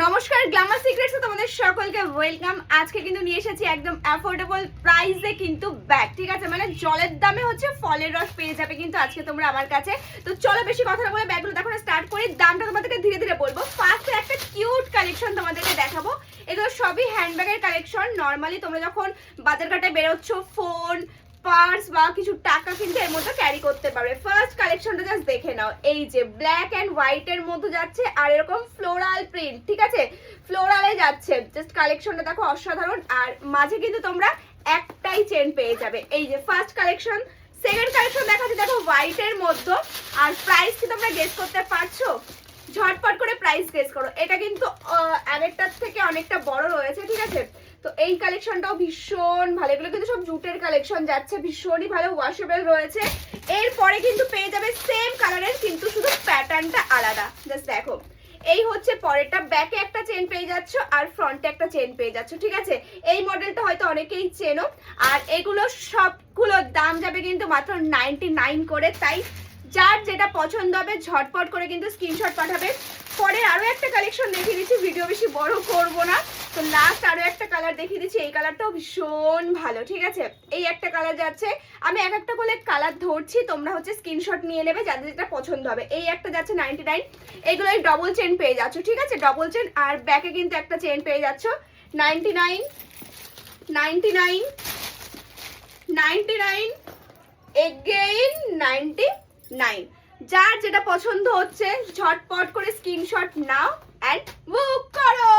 নমস্কার, গ্ল্যামার সিক্রেটসে তোমাদের সকলকে ওয়েলকাম। আজকে কিন্তু নিয়ে এসেছি একদম অ্যাফোর্ডেবল প্রাইসে কিন্তু ব্যাগ, ঠিক আছে? মানে জলের দামে হচ্ছে ফলের রস পেয়ে যাবে কিন্তু আজকে তোমরা আমার কাছে। তো চলো বেশি কথা না বলে ব্যাগগুলো দেখো স্টার্ট করি। দামটা তোমাদেরকে ধীরে ধীরে বলবো। ফার্স্টে একটা কিউট কালেকশন তোমাদেরকে দেখাবো। এগুলো সবই হ্যান্ডব্যাগের কালেকশন। নর্মালি তোমরা যখন বাজারঘাটে বেরোচ্ছ, ফোন, পার্স বা কিছু টাকা কিন্তু এর মধ্যে ক্যারি করতে পারবে। ফার্স্ট কালেকশনটা জাস্ট দেখে নাও। এই যে ব্ল্যাক এন্ড হোয়াইট এর মধ্যে যাচ্ছে আর এরকম ফ্লোরাল প্রিন্ট, ঠিক আছে? ফ্লোরালে যাচ্ছে। জাস্ট কালেকশনটা দেখো অসাধারণ। আর মাঝে কিন্তু তোমরা একটাই চেন পেয়ে যাবে। এই যে ফার্স্ট কালেকশন। সেকেন্ড কালেকশন দেখাচ্ছি দেখো হোয়াইট এর মধ্যে। আর প্রাইস কি তোমরা গেস করতে পারছো? ঝটপট করে প্রাইস গেস করো। এটা কিন্তু আগেরটার থেকে অনেকটা বড় রয়েছে, ঠিক আছে? তো এই কালেকশনটাও ভীষণ ভালো। এগুলো কিন্তু সব জুটের কালেকশন যাচ্ছে, ভীষণই ভালো, ওয়াশেবল রয়েছে। এরপরে কিন্তু পেয়ে যাবে সেম কালারের, কিন্তু শুধু প্যাটার্নটা আলাদা। জাস্ট দেখো, এই হচ্ছে পরেরটা। ব্যাকে একটা চেন পেয়ে যাচ্ছ আর ফ্রন্টে একটা চেন পেয়ে যাচ্ছ, ঠিক আছে? এই মডেলটা হয়তো অনেকেই চেনো। আর এগুলো সবগুলোর দাম যাবে কিন্তু মাত্র 99 করে। তাই যার যেটা পছন্দ হবে ঝটপট করে কিন্তু স্ক্রিনশট পাঠাবে। পরে আরো একটা কালেকশন দেখিয়ে দিচ্ছি, ভিডিও বেশি বড় করব না। তো লাস্ট আরো একটা কালার দেখিয়ে দিচ্ছি। এই কালারটাও ভীষণ ভালো, ঠিক আছে? এই একটা কালার যাচ্ছে। আমি এক একটা করে কালার ধরছি, তোমরা হচ্ছে স্ক্রিনশট নিয়ে নেবে যাদের যেটা পছন্দ হবে। এই একটা যাচ্ছে 99। এগুলো ডবল চেন পেয়ে যাচ্ছ, ঠিক আছে? Double chain. আর ব্যাকে কিন্তু একটা চেন পেয়ে যাচ্ছ। 99, 99, 99, এগেইন 99। যার যেটা পছন্দ হচ্ছে ঝটপট করে স্ক্রিনশট নাও অ্যান্ড বুক করো।